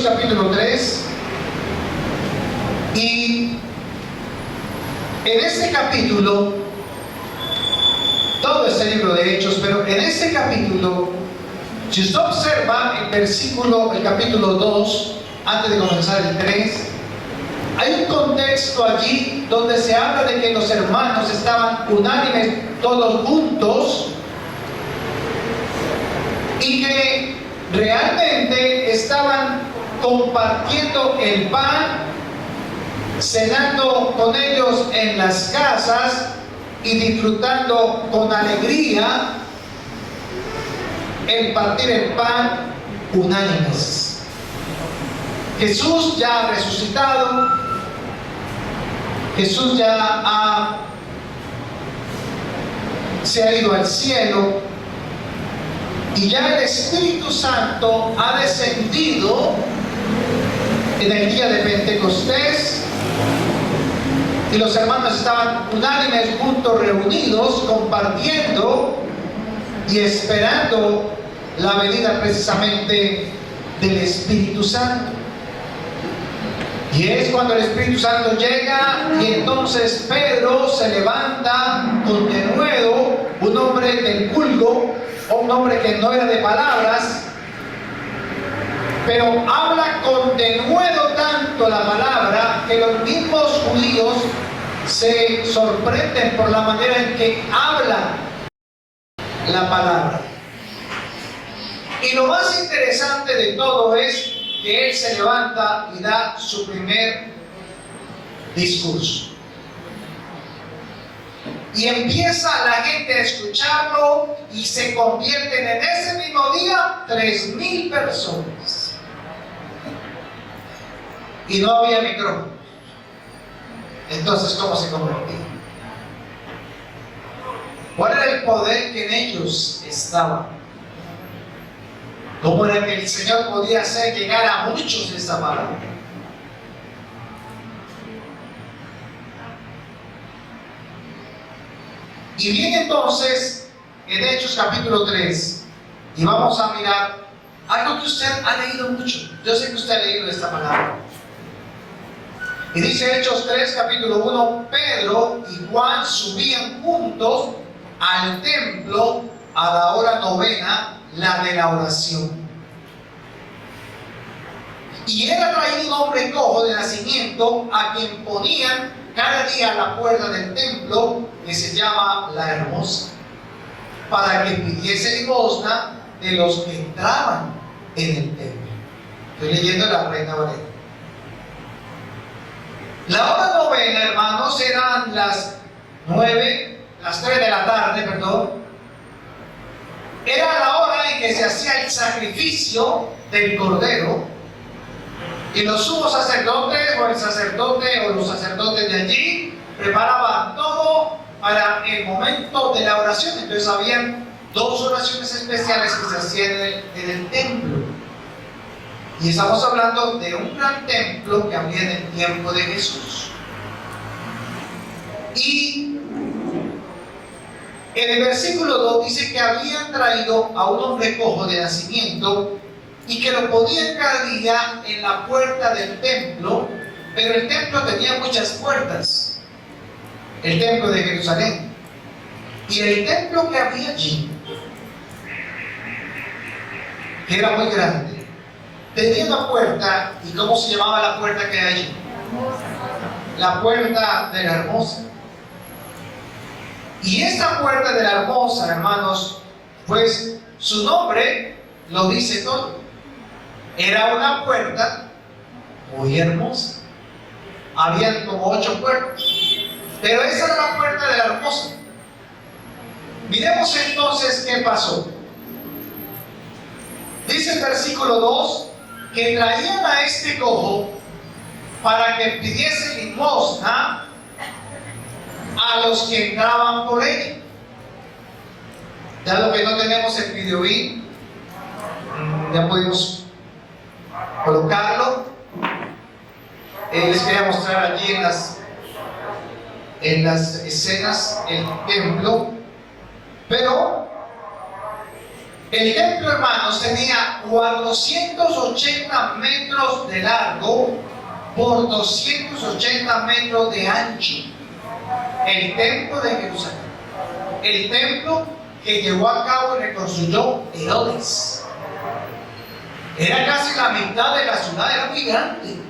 Hechos capítulo 3. Y en este capítulo, todo este libro de Hechos, pero en este capítulo, si usted observa el capítulo 2, antes de comenzar el 3, hay un contexto allí donde se habla de que los hermanos estaban unánimes, todos juntos, y que realmente estaban compartiendo el pan, cenando con ellos en las casas y disfrutando con alegría el partir el pan unánimes. Jesús ya ha resucitado, Jesús ya se ha ido al cielo, y ya el Espíritu Santo ha descendido en el día de Pentecostés, y los hermanos estaban unánimes juntos, reunidos, compartiendo y esperando la venida precisamente del Espíritu Santo. Y es cuando el Espíritu Santo llega, y entonces Pedro se levanta con denuedo, un hombre del vulgo, un hombre que no era de palabras, pero habla con denuedo tanto la palabra que los mismos judíos se sorprenden por la manera en que habla la palabra. Y lo más interesante de todo es que él se levanta y da su primer discurso. Y empieza la gente a escucharlo, y se convierten en ese mismo día 3,000 personas. Y no había micrófono. Entonces, ¿cómo se convertía? ¿Cuál era el poder que en ellos estaba? ¿Cómo era que el Señor podía hacer llegar a muchos de esta palabra? Y viene entonces en Hechos capítulo 3, y vamos a mirar algo que usted ha leído mucho. Yo sé que usted ha leído esta palabra. Y dice Hechos 3, capítulo 1, Pedro y Juan subían juntos al templo a la hora novena, la de la oración. Y era traído un hombre cojo de nacimiento, a quien ponían cada día a la puerta del templo, que se llama La Hermosa, para que pidiese limosna de los que entraban en el templo. Estoy leyendo la Reina Valera. La hora novena, hermanos, eran las 3 de la tarde, perdón. Era la hora en que se hacía el sacrificio del cordero, y los sumos sacerdotes o el sacerdote o los sacerdotes de allí preparaban todo para el momento de la oración. Entonces habían 2 oraciones especiales que se hacían en el templo. Y estamos hablando de un gran templo que había en el tiempo de Jesús. Y en el versículo 2 dice que habían traído a un hombre cojo de nacimiento, y que lo ponían cada día en la puerta del templo. Pero el templo tenía muchas puertas, el templo de Jerusalén, y el templo que había allí, que era muy grande, tenía una puerta. ¿Y cómo se llamaba la puerta que hay allí? La puerta de la Hermosa. Y esta puerta de la Hermosa, hermanos, pues su nombre lo dice todo. Era una puerta muy hermosa. Habían como 8 puertas, pero esa era la puerta de la Hermosa. Miremos entonces qué pasó. Dice el versículo 2 que traían a este cojo para que pidiese limosna a los que entraban por él. Dado que no tenemos el videobeam, ya pudimos colocarlo. Les quería mostrar allí en las escenas el templo, pero El templo, hermanos, tenía 480 metros de largo por 280 metros de ancho. El templo de Jerusalén. El templo que llevó a cabo y reconstruyó Herodes. Era casi la mitad de la ciudad, era muy grande.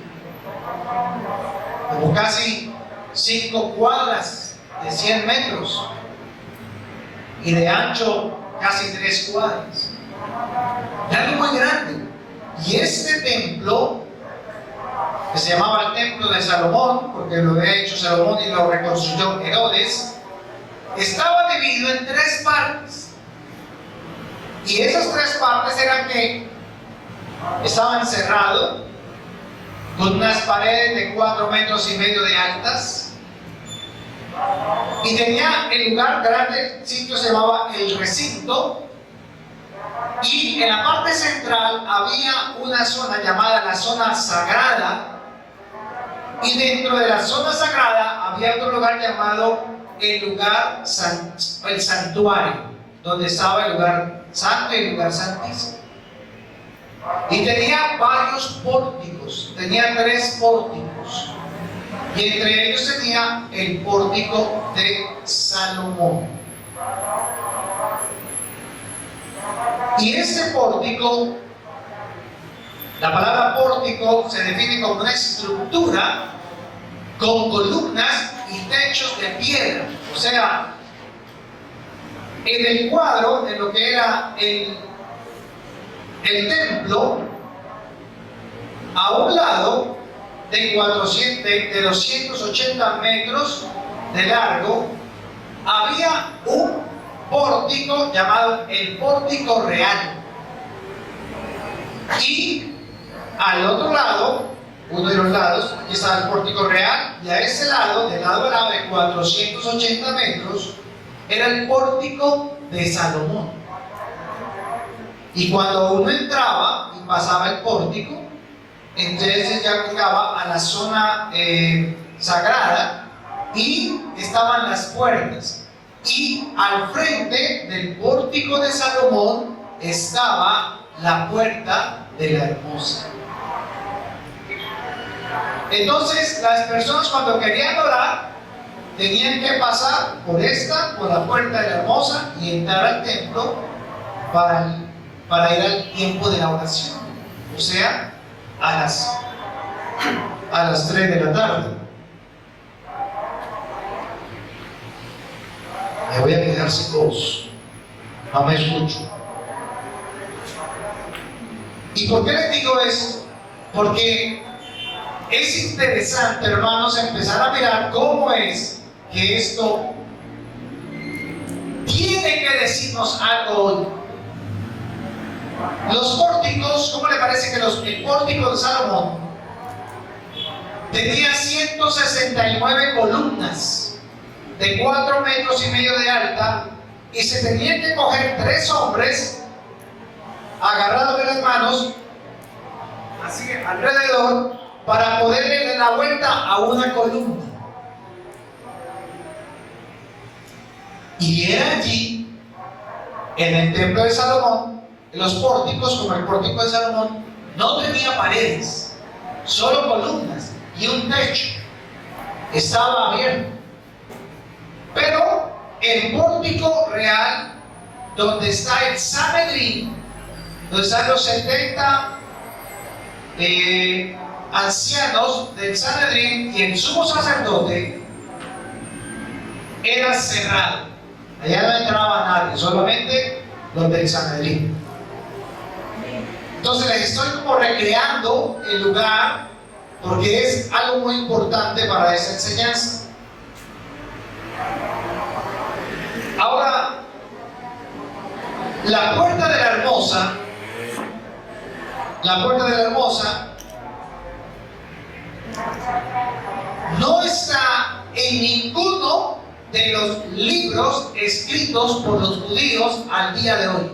Como casi 5 cuadras de 100 metros. Y de ancho casi 3 cuadras. Era algo muy grande. Y este templo, que se llamaba el templo de Salomón, porque lo había hecho Salomón y lo reconstruyó Herodes, estaba dividido en 3 partes. Y esas 3 partes eran que estaba encerrado, con unas paredes de 4,5 metros de altas, y tenía el lugar grande, el sitio se llamaba el recinto, y en la parte central había una zona llamada la zona sagrada, y dentro de la zona sagrada había otro lugar llamado el santuario, donde estaba el lugar santo y el lugar santísimo. Y tenía varios pórticos, tenía 3 pórticos. Y entre ellos tenía el pórtico de Salomón. Y ese pórtico, la palabra pórtico se define como una estructura con columnas y techos de piedra. O sea, en el cuadro, en lo que era el templo, a un lado de 280 metros de largo, había un pórtico llamado el pórtico real. Y al otro lado, uno de los lados, aquí estaba el pórtico real, y a ese lado, del lado a lado de 480 metros, era el pórtico de Salomón. Y cuando uno entraba y pasaba el pórtico, entonces ya llegaba a la zona sagrada y estaban las puertas. Y al frente del pórtico de Salomón estaba la puerta de la hermosa. Entonces las personas cuando querían orar tenían que pasar por la puerta de la hermosa y entrar al templo para ir al tiempo de la oración, o sea, a las 3 de la tarde. Me voy a quedar sin voz, no me escucho. ¿Y por qué les digo esto? Porque es interesante, hermanos, empezar a mirar cómo es que esto tiene que decirnos algo hoy. Los pórticos, ¿cómo le parece que el pórtico de Salomón tenía 169 columnas de 4,5 metros de alta, y se tenían que coger 3 hombres agarrados de las manos así alrededor para poderle dar la vuelta a una columna? Y era allí, en el templo de Salomón, los pórticos, como el pórtico de Salomón, no tenía paredes, solo columnas y un techo. Estaba abierto. Pero el pórtico real, donde está el Sanedrín, donde están los 70 ancianos del Sanedrín y el sumo sacerdote, era cerrado. Allá no entraba nadie, solamente los del Sanedrín. Entonces les estoy como recreando el lugar, porque es algo muy importante para esa enseñanza. Ahora, la puerta de la hermosa no está en ninguno de los libros escritos por los judíos al día de hoy.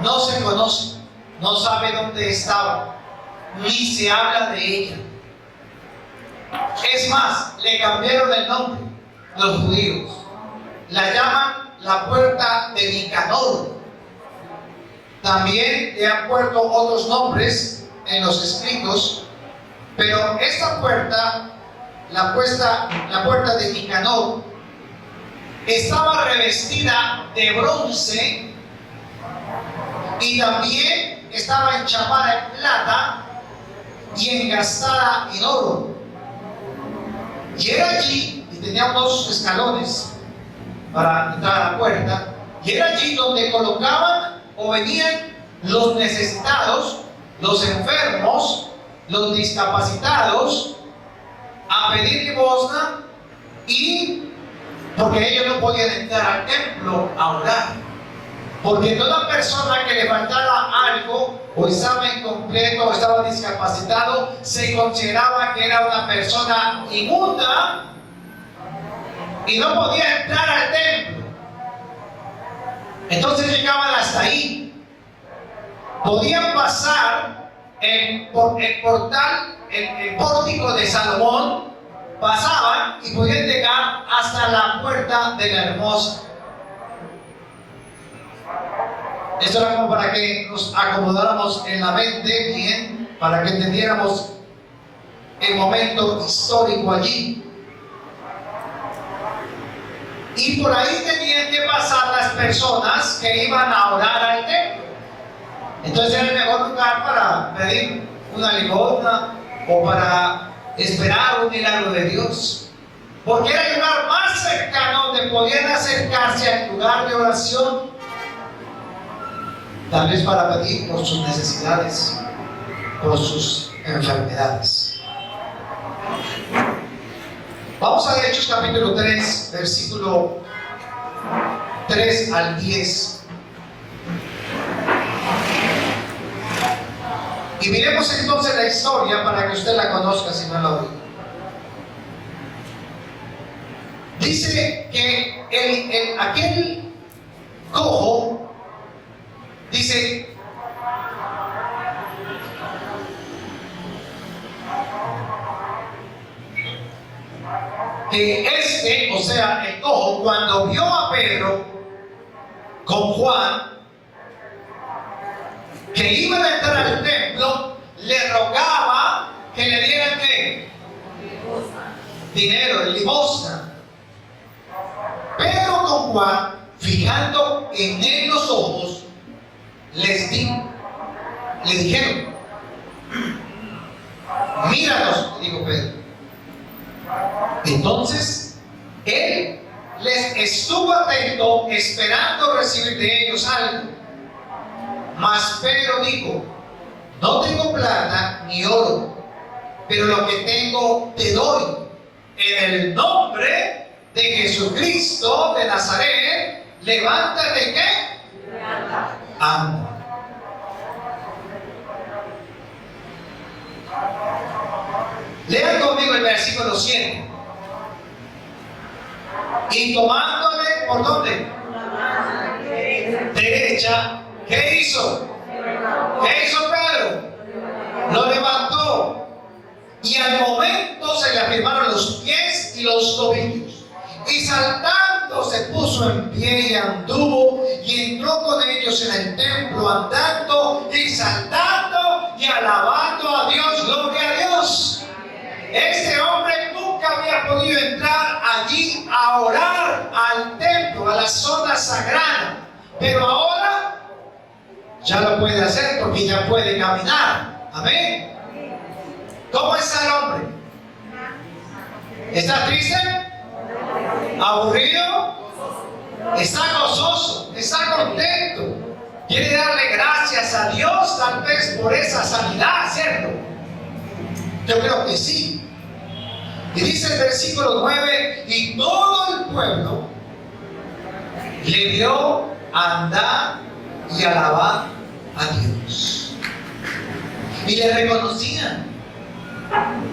No se conoce, no sabe dónde estaba, ni se habla de ella. Es más, le cambiaron el nombre los judíos. La llaman la puerta de Nicanor. también le han puesto otros nombres en los escritos, pero esta puerta, la puerta de Nicanor, estaba revestida de bronce y también estaba enchapada en plata y engastada en oro. Y era allí, y tenía unos escalones para entrar a la puerta, y era allí donde colocaban o venían los necesitados, los enfermos, los discapacitados a pedir limosna, y porque ellos no podían entrar al templo a orar, porque toda persona que le faltara algo o estaba incompleto o estaba discapacitado se consideraba que era una persona inmunda y no podía entrar al templo. Entonces llegaban hasta ahí. Podían pasar por el portal, el pórtico de Salomón, pasaban y podían llegar hasta la puerta de la hermosa. Esto era como para que nos acomodáramos en la mente bien, para que entendiéramos el momento histórico allí. Y por ahí tenían que pasar las personas que iban a orar al templo. Entonces era el mejor lugar para pedir una limosna o para esperar un milagro de Dios, porque era el lugar más cercano donde podían acercarse al lugar de oración, tal vez para pedir por sus necesidades, por sus enfermedades. Vamos a Hechos capítulo 3, versículo 3 al 10. Y miremos entonces la historia para que usted la conozca si no la oí. Dice que aquel cojo, dice, que o sea, el cojo, cuando vio a Pedro con Juan, que iban a entrar al templo, le rogaba que le dieran ¿qué? Dinero, limosna. Pedro con Juan, fijando en él los ojos, le dijeron, míranos, dijo Pedro. Entonces, él les estuvo atento, esperando recibir de ellos algo. Mas Pedro dijo, no tengo plata ni oro, pero lo que tengo te doy. En el nombre de Jesucristo de Nazaret, levántate, ¿qué? Anda. Lean conmigo el versículo 7. Y tomándole, ¿por dónde? Derecha. ¿Qué hizo? ¿Qué hizo Pedro? Lo levantó. Y al momento se le afirmaron los pies y los tobillos. Y saltando se puso en pie y anduvo y entró con ellos en el templo, andando y saltando y alabando a Dios. Gloria a Dios. Este hombre nunca había podido entrar allí a orar al templo, a la zona sagrada. Pero ahora ya lo puede hacer porque ya puede caminar. Amén. ¿Cómo está el hombre? ¿Está triste? ¿Aburrido? ¿Está gozoso? ¿Está contento? ¿Quiere darle gracias a Dios tal vez por esa sanidad, cierto? Yo creo que sí. Y dice el versículo 9, y todo el pueblo le vio andar y alabar a Dios. Y le reconocían.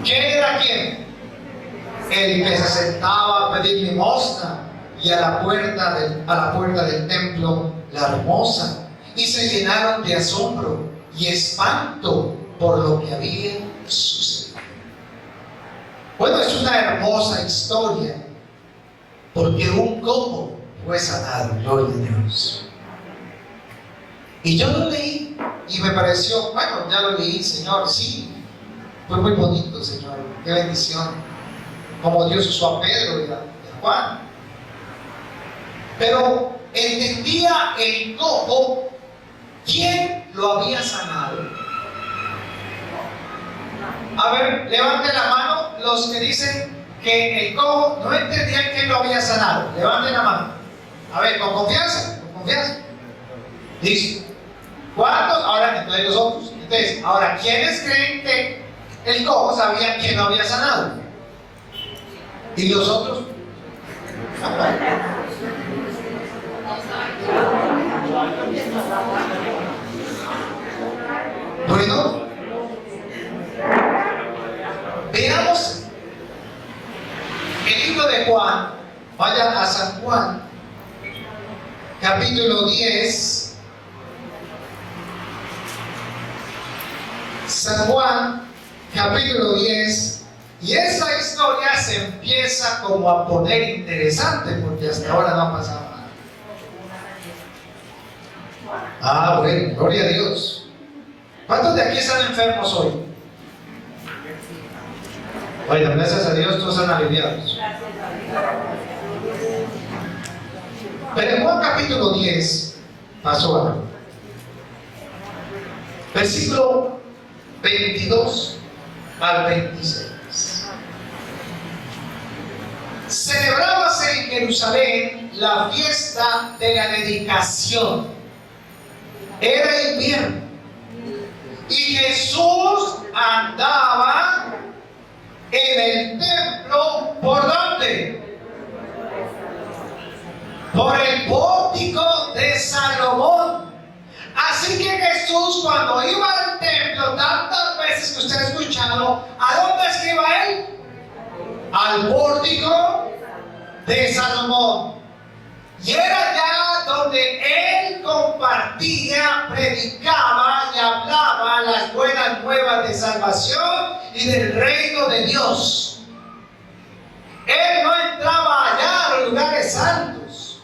¿Quién era quién? El que se sentaba a pedir limosna y a la puerta del templo la hermosa. Y se llenaron de asombro y espanto por lo que había sucedido. Bueno, es una hermosa historia porque un cojo fue sanado, gloria a Dios. Y yo lo leí y me pareció, bueno, ya lo leí, Señor, sí, fue muy bonito, Señor, qué bendición, como Dios usó a Pedro y a Juan. Pero entendía el cojo quién lo había sanado. A ver, levanten la mano los que dicen que el cojo no entendían quién lo había sanado. Levanten la mano. A ver, con confianza, con confianza. Listo. ¿Cuántos? Ahora, entonces los otros. Entonces, ahora, ¿quiénes creen que el cojo sabía quién lo había sanado? ¿Y los otros? Bueno, veamos el libro de Juan. Vaya a San Juan, capítulo 10. San Juan, capítulo 10. Y esa historia se empieza como a poner interesante, porque hasta ahora no ha pasado nada. Ah, bueno, gloria a Dios. ¿Cuántos de aquí están enfermos hoy? Bueno, gracias a Dios todos están aliviados. Pero en Juan capítulo 10 pasó algo. Versículo 22 al 26. Celebrábase en Jerusalén la fiesta de la dedicación. Era invierno y Jesús andaba en el templo. ¿Por dónde? Por el pórtico de Salomón. Así que Jesús, cuando iba al templo, tantas veces que usted ha escuchado, ¿a dónde es que iba él? Al pórtico de Salomón. Y era allá donde él compartía, predicaba y hablaba las buenas nuevas de salvación y del reino de Dios. Él no entraba allá a los lugares santos.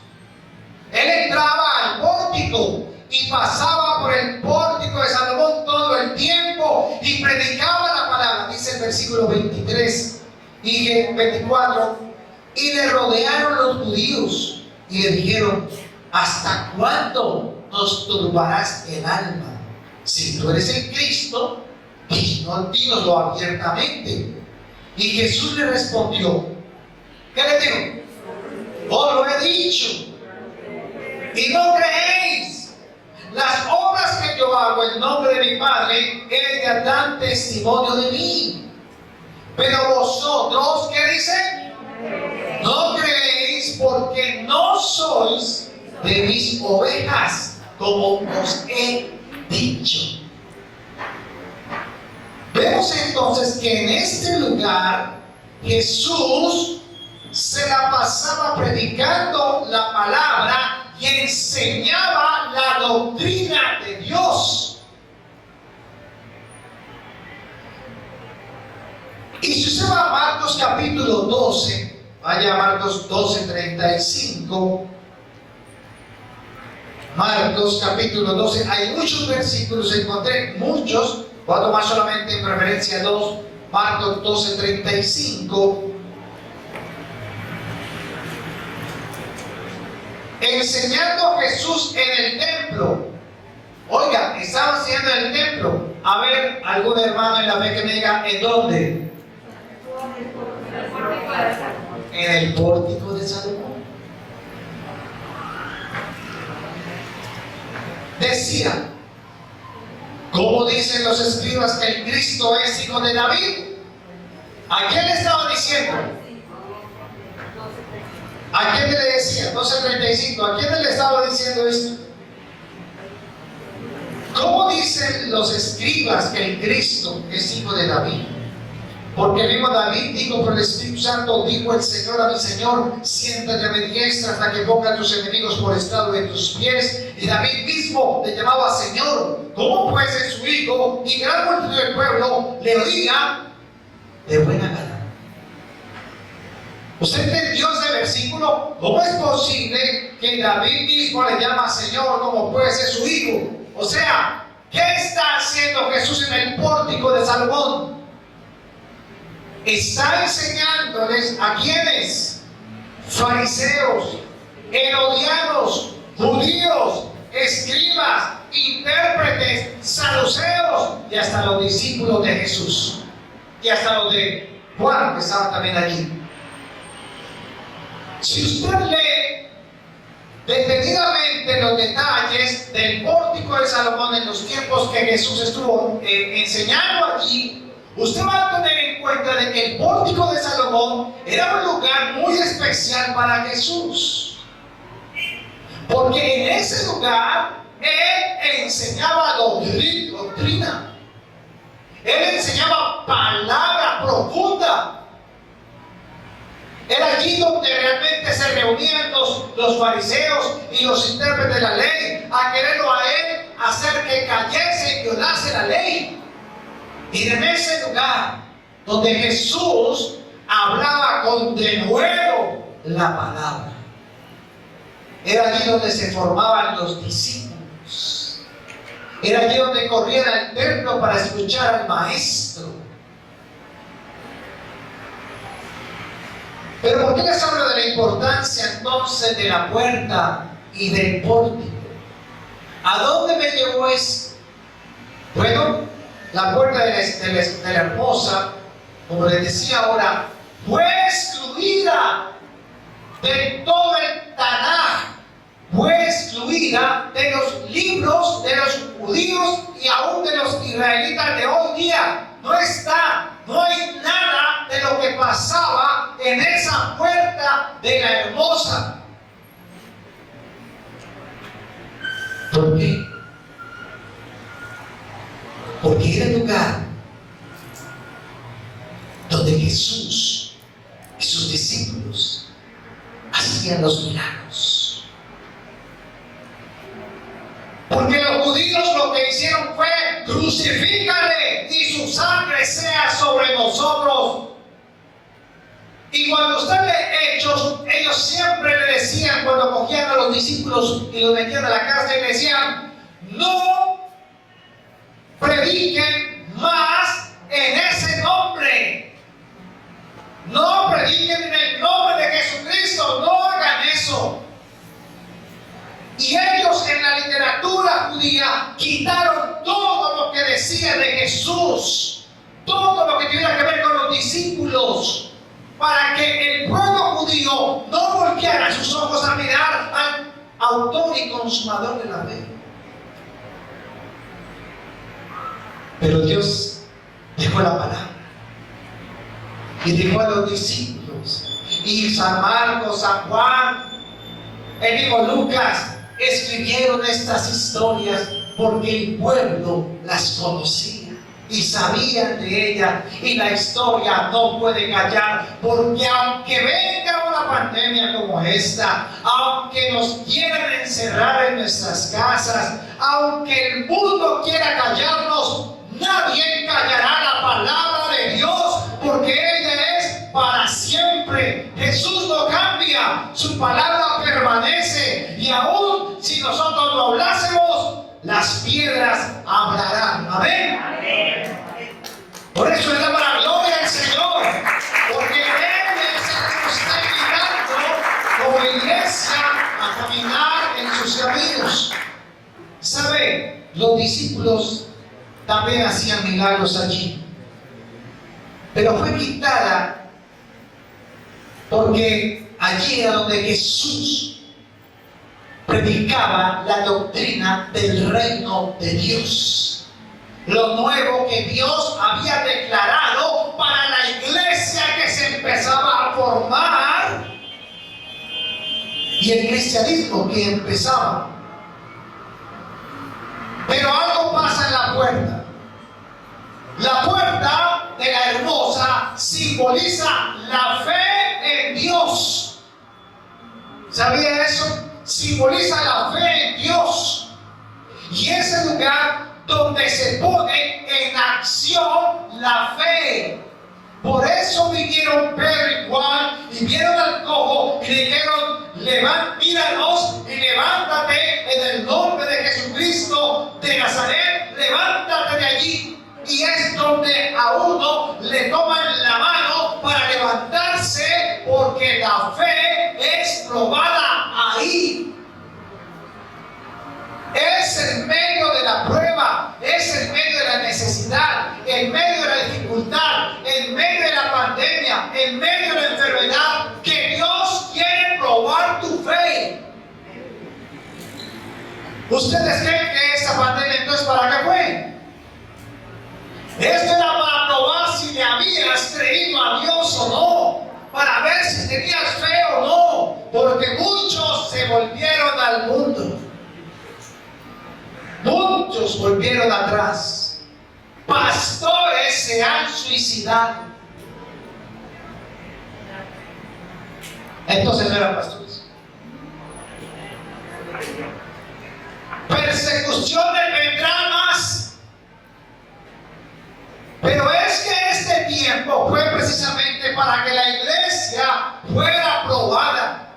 Él entraba al pórtico y pasaba por el pórtico de Salomón todo el tiempo y predicaba la palabra. Dice el versículo 23 y 24. Y le rodearon los judíos y le dijeron: ¿hasta cuándo nos turbarás el alma? Si tú eres el Cristo, dínoslo abiertamente. Y Jesús le respondió: ¿qué le digo? Os lo he dicho y no creéis. Las obras que yo hago en nombre de mi Padre, ellas dan testimonio de mí. Pero vosotros, ¿qué dicen? No creéis, porque no sois de mis ovejas, como os he dicho. Vemos entonces que en este lugar Jesús se la pasaba predicando la palabra y enseñaba la doctrina de Dios. Y si usted va a Marcos capítulo 12, vaya a Marcos 12:35. Marcos capítulo 12, hay muchos versículos, encontré muchos, voy a tomar solamente en preferencia dos. Marcos 12:35. Enseñando a Jesús en el templo. Oiga, estaba enseñando en el templo. A ver, algún hermano en la fe que me diga, ¿en dónde? En el pórtico de Salomón. Decía, ¿cómo dicen los escribas que el Cristo es hijo de David? ¿A quién le estaba diciendo? ¿A quién le decía? 12:35. ¿A quién le estaba diciendo esto? ¿Cómo dicen los escribas que el Cristo es hijo de David? Porque el mismo David dijo por el Espíritu Santo: dijo el Señor a mi Señor, siéntate a mi diestra hasta que ponga a tus enemigos por estrado de tus pies. Y David mismo le llamaba Señor. ¿Cómo pues es su hijo y gran multitud del pueblo le oía de buena gana? ¿Usted entendió ese versículo? ¿Cómo es posible que David mismo le llama Señor como puede ser su hijo? O sea, ¿qué está haciendo Jesús en el pórtico de Salomón? Está enseñándoles a quienes, fariseos, herodianos, judíos, escribas, intérpretes, saduceos y hasta los discípulos de Jesús y hasta los de Juan, que estaban también allí. Si usted lee detenidamente los detalles del pórtico de Salomón en los tiempos que Jesús estuvo enseñando allí, usted va a tener en cuenta de que el pórtico de Salomón era un lugar muy especial para Jesús, porque en ese lugar Él enseñaba doctrina, Él enseñaba palabra profunda. Era allí donde realmente se reunían los fariseos y los intérpretes de la ley a quererlo a Él hacer que cayese y violase la ley. Y en ese lugar donde Jesús hablaba con denuedo la palabra, era allí donde se formaban los discípulos. Era allí donde corrían al templo para escuchar al maestro. Pero ¿por qué les hablo de la importancia entonces de la puerta y del pórtico? ¿A dónde me llevó esto? Bueno, la puerta de la hermosa, como les decía ahora, fue excluida de todo el Tanaj, fue excluida de los libros de los judíos y aún de los israelitas de hoy día. No hay nada de lo que pasaba en esa puerta de la hermosa. ¿Por qué? Porque era el lugar donde Jesús y sus discípulos hacían los milagros. Porque los judíos lo que hicieron fue: crucifícale y su sangre sea sobre nosotros. Y cuando usted lee Hechos, ellos siempre le decían, cuando cogían a los discípulos y los metían a la cárcel, le decían: no prediquen más en ese nombre. No prediquen en el nombre de Jesucristo, no hagan eso. Y ellos en la literatura judía quitaron todo lo que decía de Jesús, todo lo que tuviera que ver con los discípulos, para que el pueblo judío no volteara sus ojos a mirar al autor y consumador de la fe. Pero Dios dejó la palabra y dejó a los discípulos, y San Marcos, San Juan, el mismo Lucas escribieron estas historias porque el pueblo las conocía y sabían de ellas, y la historia no puede callar, porque aunque venga una pandemia como esta, aunque nos quieran encerrar en nuestras casas, aunque el mundo quiera callarnos, nadie callará la palabra de Dios, porque ella es para siempre. Jesús no cambia, su palabra permanece, y aún si nosotros no hablásemos, las piedras hablarán. Amén. Amén. Por eso le damos la gloria al Señor, porque Él es el que nos está invitando como iglesia a caminar en sus caminos. ¿Sabe? Los discípulos también hacían milagros allí, pero fue quitada porque allí era donde Jesús predicaba la doctrina del reino de Dios, lo nuevo que Dios había declarado para la iglesia que se empezaba a formar y el cristianismo que empezaba. Pero algo pasa en la puerta. La puerta de la hermosa simboliza la fe en Dios. ¿Sabía eso? Simboliza la fe en Dios. Y es el lugar donde se pone en acción la fe. Por eso vinieron Pedro y Juan y vieron al cojo y le dijeron: míranos y levántate en el nombre de Jesucristo de Nazaret, levántate de allí. Y es donde a uno le toman la mano para levantarse, porque la fe es probada ahí. Es en medio de la prueba, es en medio de la necesidad, en medio de la dificultad, en medio de la pandemia, en medio de la enfermedad, que Dios quiere probar tu fe. ¿Ustedes creen que esta pandemia entonces para qué fue? Esto era para probar si le habías creído a Dios o no, para ver si tenías fe o no, porque muchos se volvieron al mundo. Muchos volvieron atrás. Pastores se han suicidado. Entonces no eran pastores. Persecuciones vendrán más. Pero es que este tiempo fue precisamente para que la iglesia fuera probada.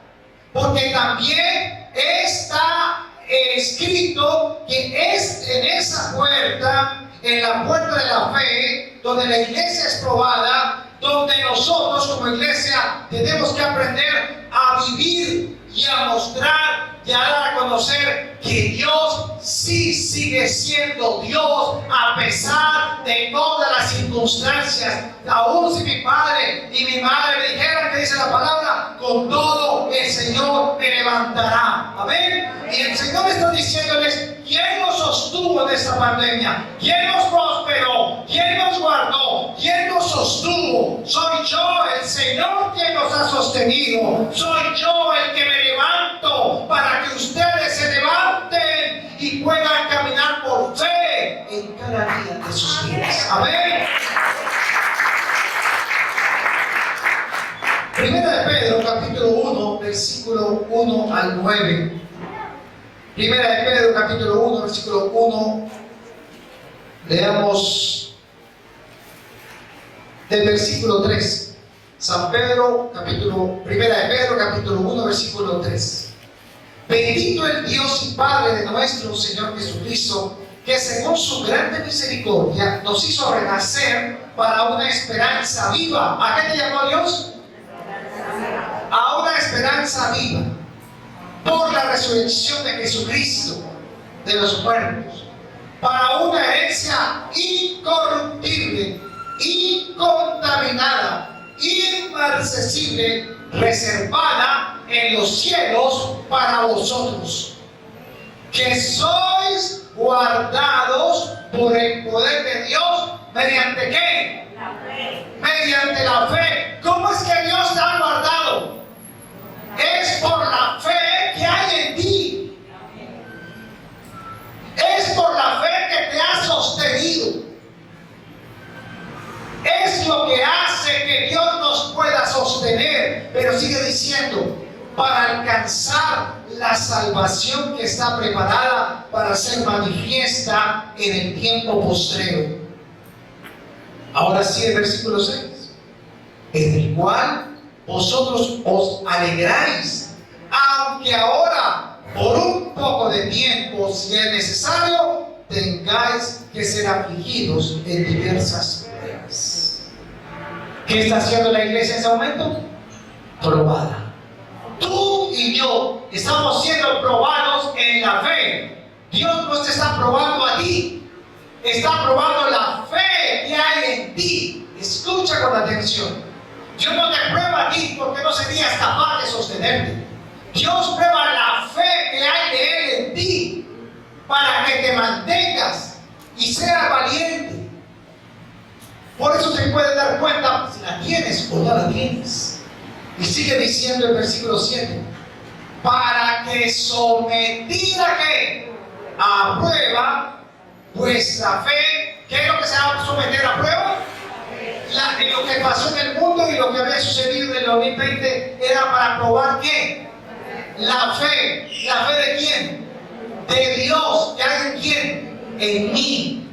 Porque también está escrito que es en esa puerta, en la puerta de la fe, donde la iglesia es probada, donde nosotros como iglesia tenemos que aprender a vivir y a mostrar y a dar a conocer que Dios sí sigue siendo Dios a pesar de todas las circunstancias. Aún si mi padre y mi madre me dijeran, que dice la palabra, con todo el Señor me levantará. Amén. Y el Señor está diciéndoles, ¿quién nos sostuvo en esta pandemia? ¿Quién nos prosperó? ¿Quién nos guardó? ¿Quién nos sostuvo? Soy yo, el Señor, quien nos ha sostenido. Soy yo el que me levanto para que ustedes se levanten y puedan caminar por fe en cada día de sus vidas. Amén. Primera de Pedro, capítulo 1, versículo 1 al 9. Primera de Pedro, capítulo 1, versículo 1. Leamos del versículo 3. Primera de Pedro, capítulo 1, versículo 3. Bendito el Dios y Padre de nuestro Señor Jesucristo, que según su grande misericordia nos hizo renacer para una esperanza viva. ¿A qué te llamó Dios? A una esperanza viva, por la resurrección de Jesucristo de los muertos, para una herencia incorruptible, incontaminada, inmarcesible, reservada en los cielos para vosotros, que sois guardados por el poder de Dios. ¿Mediante qué? La fe. Mediante la fe. ¿Cómo es que Dios te ha guardado? Es por la fe que hay en ti. Es por la fe que te ha sostenido. Es lo que hace que Dios nos pueda sostener. Pero sigue diciendo, para alcanzar la salvación que está preparada para ser manifiesta en el tiempo postrero. Ahora sí, el versículo 6. En el cual vosotros os alegráis, aunque ahora, por un poco de tiempo, si es necesario, tengáis que ser afligidos en diversas pruebas. ¿Qué está haciendo la iglesia en ese momento? Probada. Tú y yo estamos siendo probados en la fe. Dios no te está probando a ti, está probando la fe que hay en ti. Escucha con atención. Dios no te prueba a ti porque no serías capaz de sostenerte. Dios prueba la fe que hay de Él en ti para que te mantengas y seas valiente. Por eso te puedes dar cuenta si la tienes o no la tienes. Y sigue diciendo el versículo 7. Para que sometida ¿qué? A prueba vuestra fe. ¿Qué es lo que se va a someter a prueba? Lo que pasó en el mundo y lo que había sucedido en el 2020 era para probar ¿qué? La fe. ¿La fe de quién? De Dios. ¿Que hay en quién? En mí.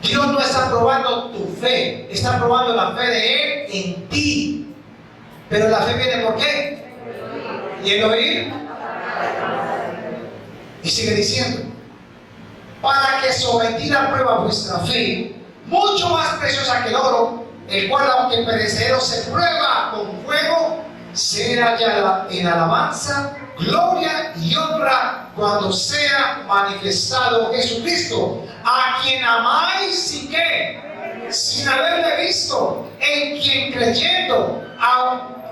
Dios no está probando tu fe, está probando la fe de Él en ti. Pero la fe viene ¿por qué? y el oír. Y sigue diciendo, para que sometida a prueba vuestra fe, mucho más preciosa que el oro, el cual aunque perecedero se prueba con fuego, será hallada en alabanza, gloria y honra cuando sea manifestado Jesucristo, a quien amáis y que, sin haberle visto, en quien creyendo,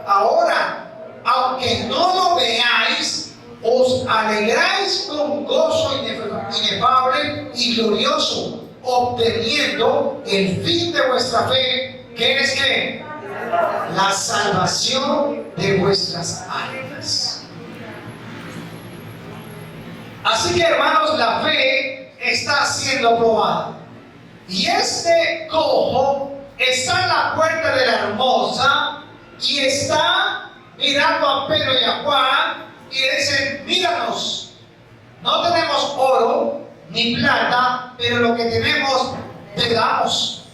ahora, aunque no lo veáis, os alegráis con gozo inefable y glorioso, obteniendo el fin de vuestra fe, que es que la salvación de vuestras almas. Así que, hermanos, la fe está siendo probada. Y este cojo está en la puerta de la hermosa y está mirando a Pedro y a Juan y le dicen, míranos, no tenemos oro ni plata, pero lo que tenemos te damos.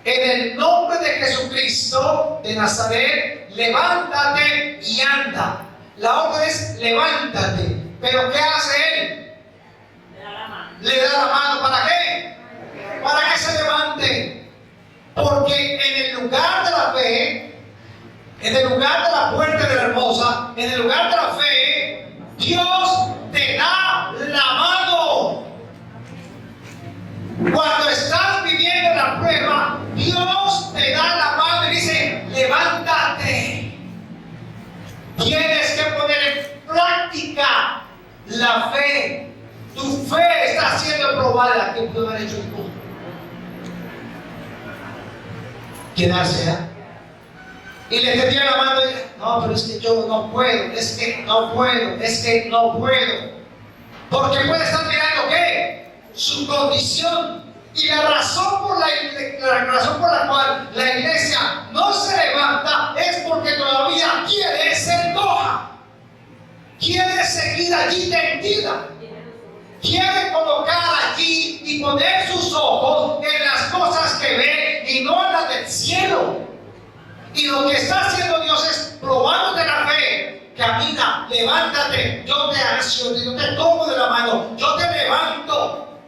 En el nombre de Jesucristo de Nazaret, levántate y anda. La orden es levántate. ¿Pero qué hace él? Le da la mano. ¿Para qué? Para que se levante. Porque en el lugar de la fe, en el lugar de la puerta de la hermosa, en el lugar de la fe, Dios te da la mano. Cuando estás viviendo la prueba, Dios te da la mano y dice, levántate. Tienes que poner en práctica la fe. Tu fe está siendo probada. ¿Qué pudo haber hecho tú? Quedarse, ¿eh? Y le tendía la mano y dice, no, pero es que yo no puedo, es que no puedo, es que no puedo. Porque puede estar mirando ¿qué? Su condición. Y la razón por la cual la iglesia no se levanta es porque todavía quiere ser coja. Quiere seguir allí tendida. Quiere colocar allí y poner sus ojos en las cosas que ve y no en las del cielo. Y lo que está haciendo Dios es probándote la fe. Camina, levántate, yo te acciono, yo te tomo de la mano, yo te levanto.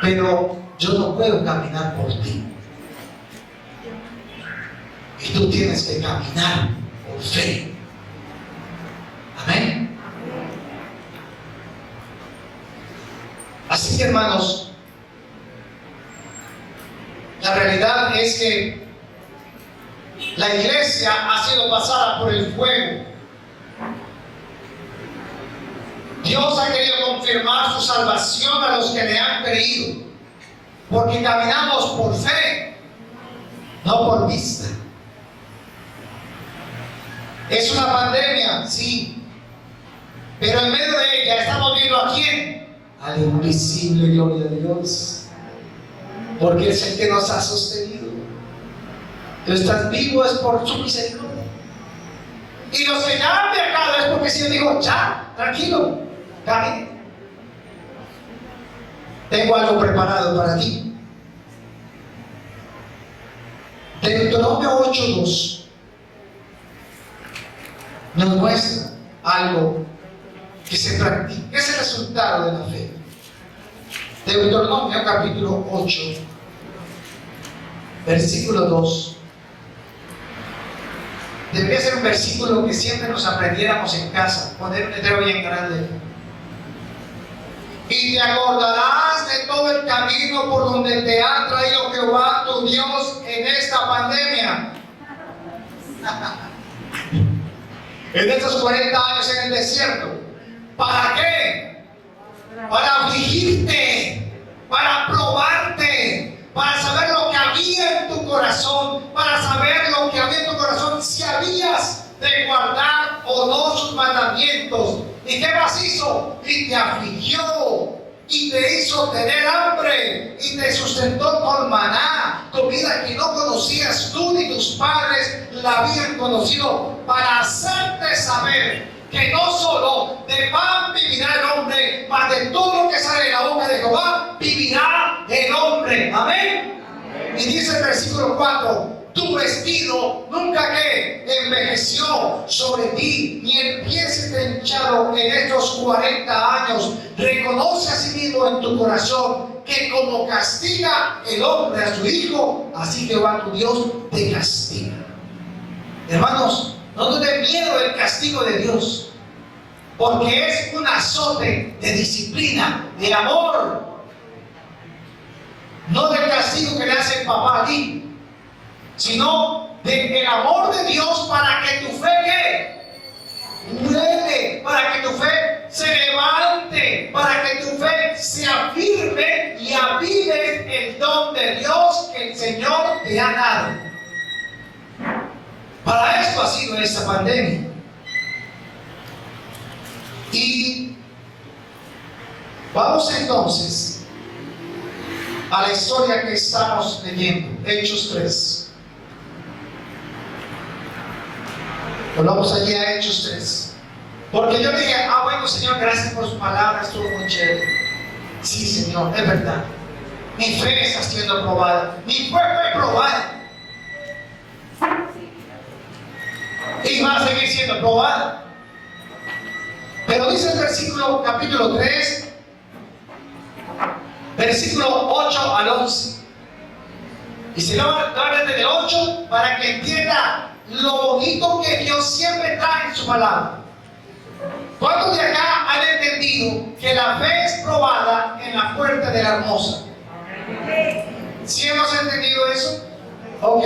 Pero yo no puedo caminar por ti. Y tú tienes que caminar por fe. Amén. Así que, hermanos, la realidad es que la iglesia ha sido pasada por el fuego. Dios ha querido confirmar su salvación a los que le han creído, porque caminamos por fe, no por vista. Es una pandemia, sí, pero en medio de ella estamos viendo ¿a quién? A la invisible gloria de Dios, porque es el que nos ha sostenido. Tú estás vivo es por su misericordia. Y los que ya han viajado es porque el Señor dijo, ya, tranquilo, camine. Tengo algo preparado para ti. Deuteronomio 8:2 nos muestra algo que se practica. Es el resultado de la fe. Deuteronomio capítulo 8, versículo 2. Debería ser un versículo que siempre nos aprendiéramos en casa, poner un letrero bien grande. Y te acordarás de todo el camino por donde te ha traído Jehová tu Dios en esta pandemia. En estos 40 años en el desierto. ¿Para qué? Para afligirte, para probarte, para saber lo que había en tu corazón, para saber lo que había en tu corazón, si habías de guardar o no sus mandamientos. ¿Y qué más hizo? Y te afligió, y te hizo tener hambre, y te sustentó con maná, comida que no conocías tú ni tus padres la habían conocido, para hacerte saber que no solo de pan vivirá el hombre, mas de todo lo que sale de la boca de Jehová vivirá el hombre. Amén. Y dice el versículo 4, Tu vestido nunca que envejeció sobre ti, ni el pie se te ha hinchado en estos 40 años. Reconoce asimismo en tu corazón que como castiga el hombre a su hijo, así Jehová tu Dios te castiga. Hermanos, no te dé miedo el castigo de Dios, porque es un azote de disciplina, de amor, no del castigo que le hace el papá a ti, sino del amor de Dios para que tu fe mueve, para que tu fe se levante, para que tu fe se afirme y avives el don de Dios que el Señor te ha dado. Para esto ha sido esta pandemia. Y vamos entonces a la historia que estamos leyendo, Hechos 3. Volvamos allí a Hechos 3. Porque yo dije, bueno Señor, gracias por su palabra, estuvo muy chévere. Sí Señor, es verdad. Mi fe está siendo probada. Mi fe fue probada. Y va a seguir siendo probada. Pero dice el versículo, capítulo 3, versículo 8 al 11. Y se lo va a desde el 8 para que entienda lo bonito que Dios siempre trae en su palabra. ¿Cuántos de acá han entendido que la fe es probada en la puerta de la hermosa? ¿Sí hemos entendido eso? Ok.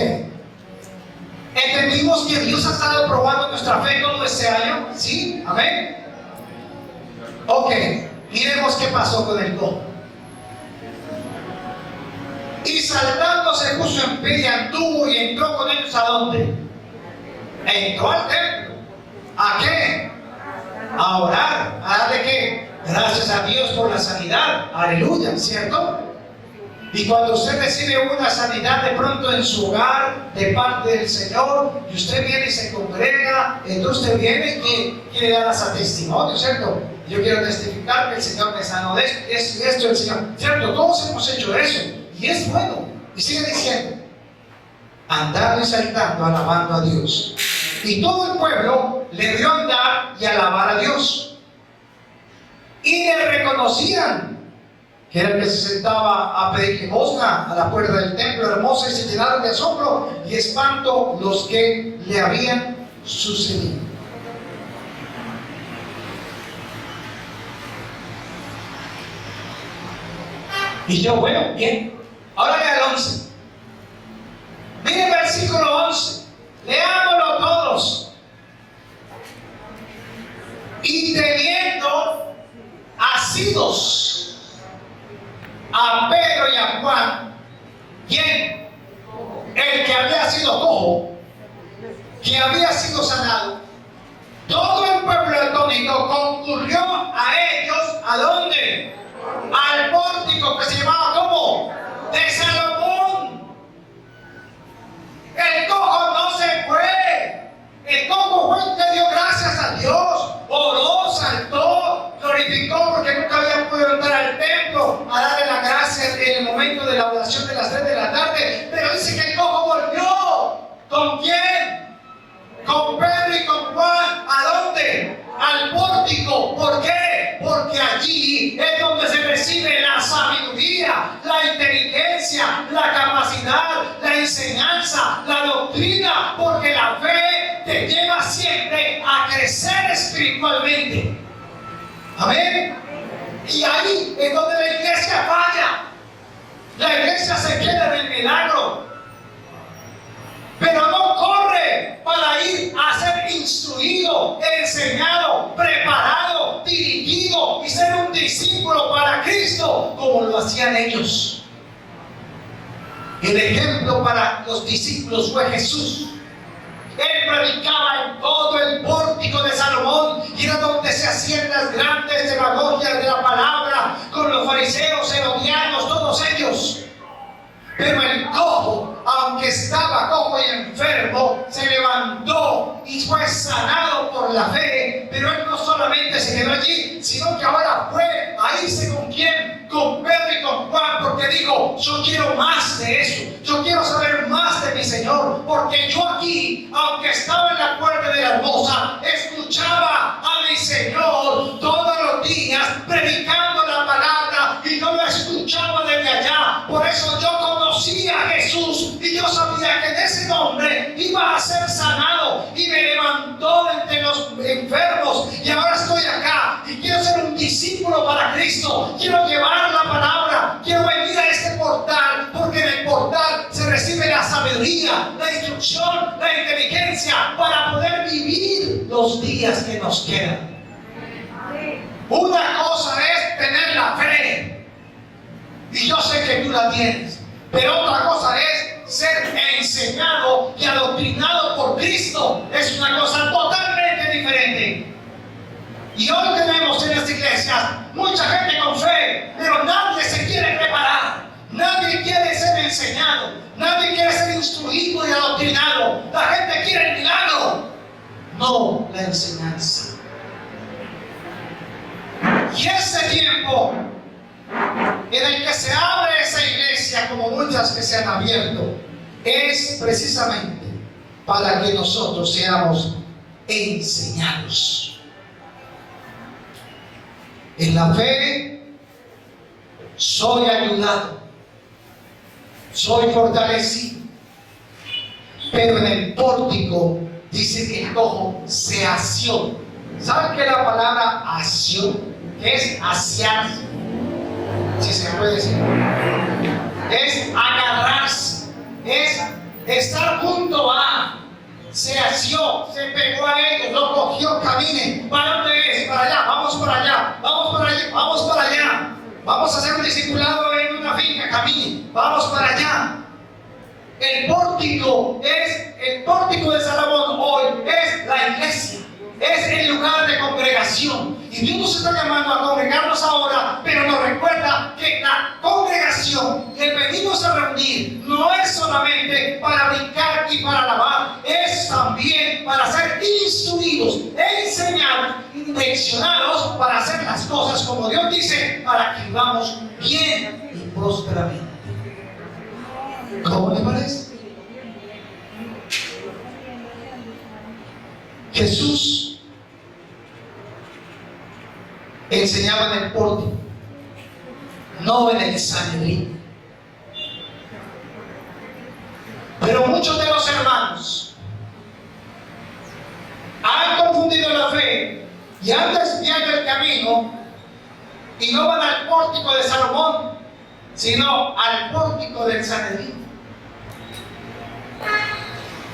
¿Entendimos que Dios ha estado probando nuestra fe todo este año? ¿Sí? ¿Amén? Ok. Miremos qué pasó con el cojo. Y saltando se puso en pie y anduvo y entró con ellos ¿a dónde? Entró al templo. ¿A qué? A orar. ¿A darle qué? Gracias a Dios por la sanidad. Aleluya, ¿cierto? Y cuando usted recibe una sanidad de pronto en su hogar de parte del Señor, y usted viene y se congrega, entonces usted viene y quiere dar a testimonio, ¿cierto? Yo quiero testificar que el Señor me sanó de esto y esto, el Señor, ¿cierto? Todos hemos hecho eso, y es bueno. Y sigue diciendo, andando y saltando, alabando a Dios. Y todo el pueblo le vio andar y alabar a Dios. Y le reconocían que era el que se sentaba a pedir limosna a la puerta del templo hermoso, y se llenaron de asombro y espanto los que le habían sucedido. Y yo, bueno, bien. Ahora lea el 11. Mire el versículo 11. Leámoslo todos. Y teniendo asidos a Pedro y a Juan, ¿quién? El que había sido cojo, que había sido sanado. Todo el pueblo atónito concurrió a ellos, ¿a dónde? Al pórtico que se llamaba ¿cómo? De Salomón. El cojo no se fue. El cojo fue el que dio gracias a Dios, oró, saltó, glorificó porque nunca había podido entrar al templo a darle la gracia en el momento de la oración de las 3 de la tarde. Pero dice que el cojo volvió. ¿Con quién? Con Pedro y con Juan. ¿A dónde? Al pórtico. ¿Por qué? Porque allí es donde se recibe la sabiduría, la inteligencia, la capacidad, la enseñanza, la doctrina, porque la fe te lleva siempre a crecer espiritualmente. Amén. Y ahí es donde la iglesia falla. La iglesia se queda en el milagro, pero no corre para ir a ser instruido, enseñado, preparado, dirigido y ser un discípulo para Cristo como lo hacían ellos. El ejemplo para los discípulos fue Jesús. Él predicaba en todo el pórtico de Salomón, y era donde se hacían las grandes demagogias de la palabra con los fariseos, herodianos, todos ellos. Pero el cojo, aunque estaba cojo y enfermo, se levantó y fue sanado por la fe. Pero él no solamente se quedó allí, sino que ahora fue a irse ¿con quién? Con Pedro y con Juan, porque dijo, yo quiero más de eso, yo quiero saber más de mi Señor. Señor, porque yo aquí, aunque estaba en la puerta de la hermosa, escuchaba a mi Señor todos los días predicando la palabra y yo lo escuchaba desde allá. Por eso yo conocí a Jesús y yo sabía que en ese nombre iba a ser sanado, y me levantó de entre los enfermos, y ahora estoy acá y quiero ser un discípulo para Cristo. Quiero llevar la palabra, quiero venir a este portal, porque en el portal se recibe la sabiduría, la instrucción, la inteligencia para poder vivir los días que nos quedan. Una cosa es tener la fe, y yo sé que tú la tienes, pero otra cosa es ser enseñado y adoctrinado por Cristo. Es una cosa totalmente diferente. Y hoy tenemos en las iglesias mucha gente con fe, pero nadie se quiere preparar, nadie quiere ser enseñado, nadie quiere ser instruido y adoctrinado. La gente quiere el milagro, no la enseñanza. Y ese tiempo en el que se abre esa iglesia, como muchas que se han abierto, es precisamente para que nosotros seamos enseñados. En la fe soy ayudado, soy fortalecido, pero en el pórtico dice que el cojo se asió. ¿Saben qué es la palabra asió? Es asiarse, si se puede decir. Es agarrarse, es estar junto a. Se asió, se pegó a ellos, lo cogió, camine. ¿Para dónde es? Para allá, vamos para allá, vamos para allá, vamos para allá. Vamos a hacer un discipulado en una finca, camine, vamos para allá. El pórtico de Salomón hoy es la iglesia, es el lugar de congregación. Y Dios nos está llamando a congregarnos ahora, pero nos recuerda que la congregación que venimos a reunir no es solamente para brincar y para alabar, es también para ser instruidos, enseñados, direccionados para hacer las cosas como Dios dice, para que vivamos bien y prósperamente. ¿Cómo le parece? Jesús enseñaba en el pórtico, no en el Sanedrín. Pero muchos de los hermanos han confundido la fe y han desviado el camino y no van al pórtico de Salomón, sino al pórtico del Sanedrín.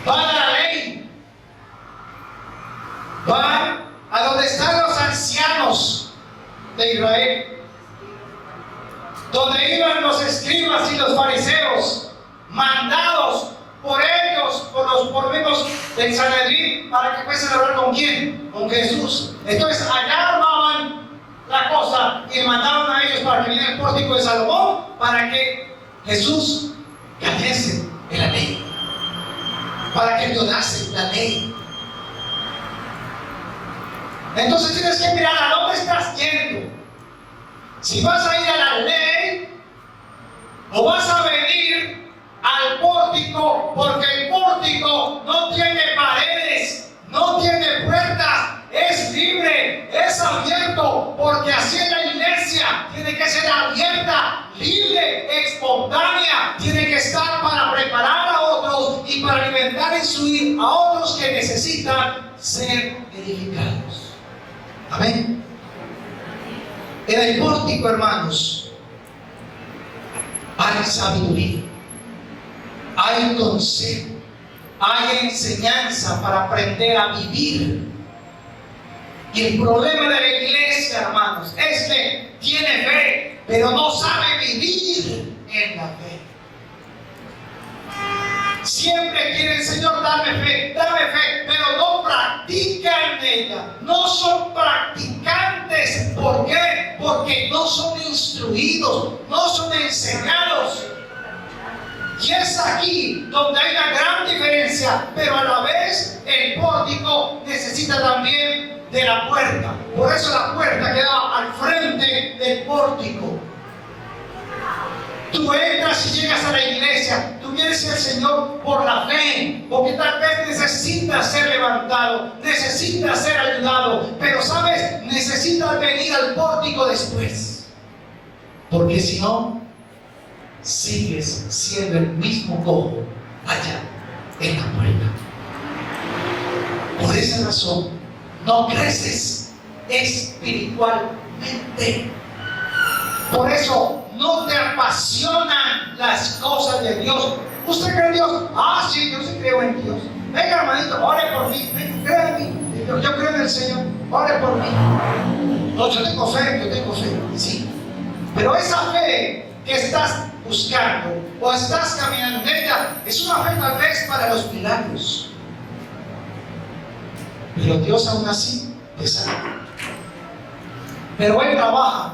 Van a la ley, van a donde están los ancianos de Israel, donde iban los escribas y los fariseos, mandados por ellos, por menos del Sanedrín, para que fuesen a hablar con quién, con Jesús. Entonces allá armaban la cosa y mandaban a ellos para que viniera el pórtico de Salomón, para que Jesús cayese en la ley, para que violase la ley. Entonces tienes que mirar a dónde estás yendo. Si vas a ir a la ley o vas a venir al pórtico, porque el pórtico no tiene paredes, no tiene puertas, es libre, es abierto, porque así es la iglesia. Tiene que ser abierta, libre, espontánea. Tiene que estar para preparar a otros y para alimentar e instruir a otros que necesitan ser edificados. Amén. En el pórtico, hermanos, hay sabiduría, hay consejo, hay enseñanza para aprender a vivir. Y el problema de la iglesia, hermanos, es que tiene fe, pero no sabe vivir en la fe. Siempre quieren, Señor, dame fe, pero no practican ella. No son practicantes. ¿Por qué? Porque no son instruidos, no son enseñados. Y es aquí donde hay una gran diferencia, pero a la vez el pórtico necesita también de la puerta. Por eso la puerta queda al frente del pórtico. Tú entras y llegas a la iglesia, tú vienes al Señor por la fe, porque tal vez necesitas ser levantado, necesitas ser ayudado, pero sabes, necesitas venir al pórtico después, porque si no, sigues siendo el mismo cojo allá en la puerta. Por esa razón, no creces espiritualmente. Por eso no te apasionan las cosas de Dios. ¿Usted cree en Dios? Ah, sí, yo sí creo en Dios. Venga, hermanito, ore por mí. Venga, cree en mí. Yo creo en el Señor. Ore por mí. No, yo tengo fe, sí. Pero esa fe que estás buscando o estás caminando en ella es una fe tal vez para los milagros. Pero Dios aún así te sana. Pero Él trabaja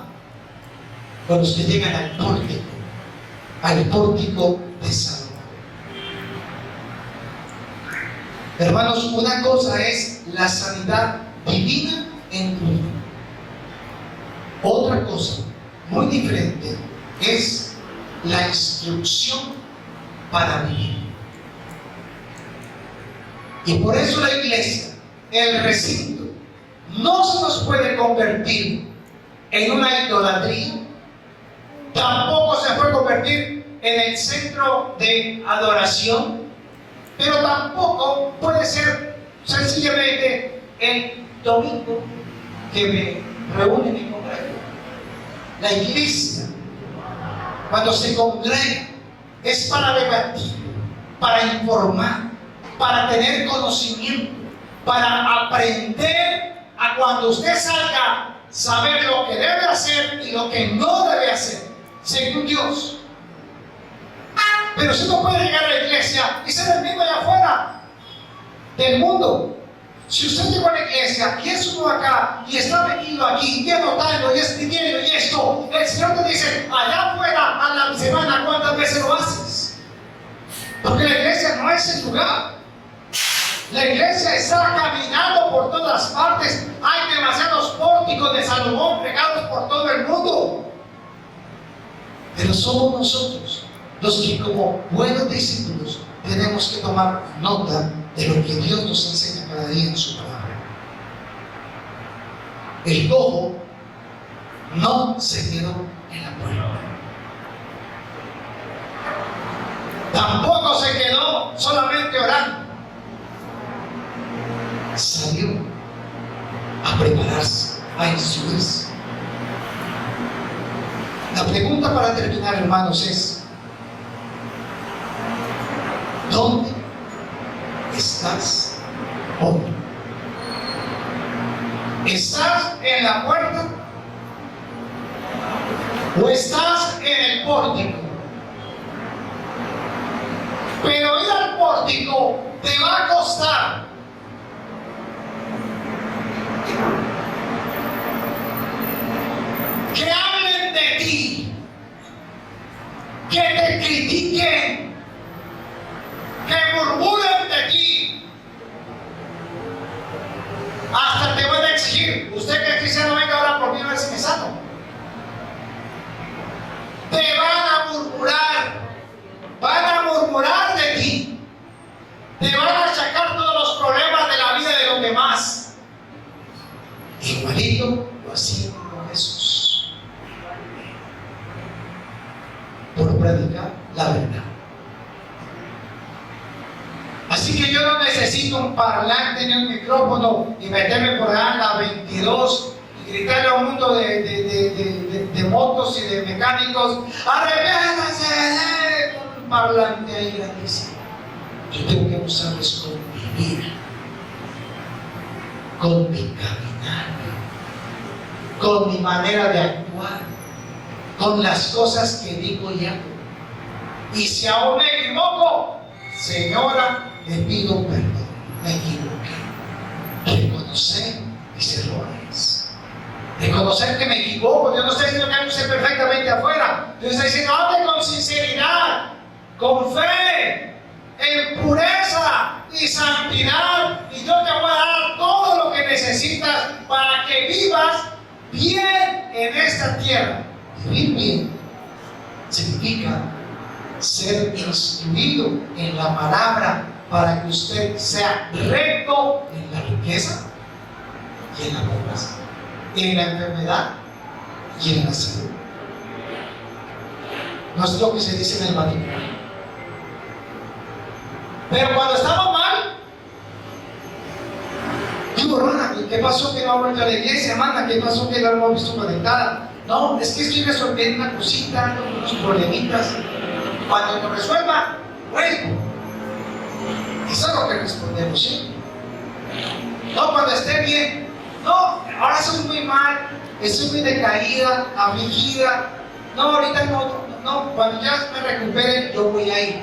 con los que llegan al pórtico de Salomón. Hermanos, una cosa es la sanidad divina en tu vida. Otra cosa muy diferente es la instrucción para vivir. Y por eso la iglesia, el recinto, no se nos puede convertir en una idolatría. Tampoco se puede convertir en el centro de adoración, pero tampoco puede ser sencillamente el domingo que me reúnen y congrego. La iglesia, cuando se congrega, es para debatir, para informar, para tener conocimiento, para aprender a cuando usted salga, saber lo que debe hacer y lo que no debe hacer, según Dios. Pero si no puede llegar a la iglesia y ser el mismo allá afuera del mundo. Si usted llegó a la iglesia y es uno acá y está metido aquí y anotando y escribiendo y esto, el Señor te dice, allá afuera a la semana, ¿cuántas veces lo haces? Porque la iglesia no es el lugar. La iglesia está caminando por todas partes. Hay demasiados pórticos de Salomón regados por todo el mundo. Pero somos nosotros los que, como buenos discípulos, tenemos que tomar nota de lo que Dios nos enseña cada día en su palabra. El cojo no se quedó en la puerta. Tampoco se quedó solamente orando. Salió a prepararse, a instruirse. La pregunta para terminar, hermanos, es: ¿dónde estás hoy? ¿Estás en la puerta o estás en el pórtico? Pero ir al pórtico te va a costar. Que hablen de ti, que te critiquen, que murmuren de ti, hasta te van a exigir: usted que es cristiano, venga ahora por mí a ver si me sano. Te van a murmurar de ti, te van a achacar todos los problemas de la vida de los demás. Igualito lo hacía con Jesús, por predicar la verdad. Así que yo no necesito un parlante ni un micrófono y meterme por allá en la 22 y gritarle a un mundo de motos y de mecánicos: arrepiéntanse, con un parlante ahí grandísimo. Yo tengo que usarles con mi vida, con mi caminar, con mi manera de actuar, con las cosas que digo y hago. Y si aún me equivoco, señora, le pido perdón, me equivoqué. Reconocer mis errores, reconocer que me equivoco. Yo no estoy diciendo que hay que ser perfectamente afuera. Yo estoy diciendo: hable con sinceridad, con fe, en pureza y santidad, y yo te voy a dar todo lo que necesitas para que vivas bien en esta tierra. Vivir bien significa ser instruido en la palabra para que usted sea recto en la riqueza y en la pobreza, en la enfermedad y en la salud. No es lo que se dice en el matrimonio. Pero cuando estamos mal, digo, hermana, ¿qué pasó que no ha vuelto a la iglesia, hermana? ¿Qué pasó que no hemos visto conectada? No, es que estoy resolviendo una cosita, unos problemitas. Cuando lo resuelva, vuelvo. Eso es lo que respondemos, ¿sí? No, cuando esté bien. No, ahora soy muy mal, estoy muy decaída, afligida. No, ahorita no, cuando ya me recupere, yo voy a ir.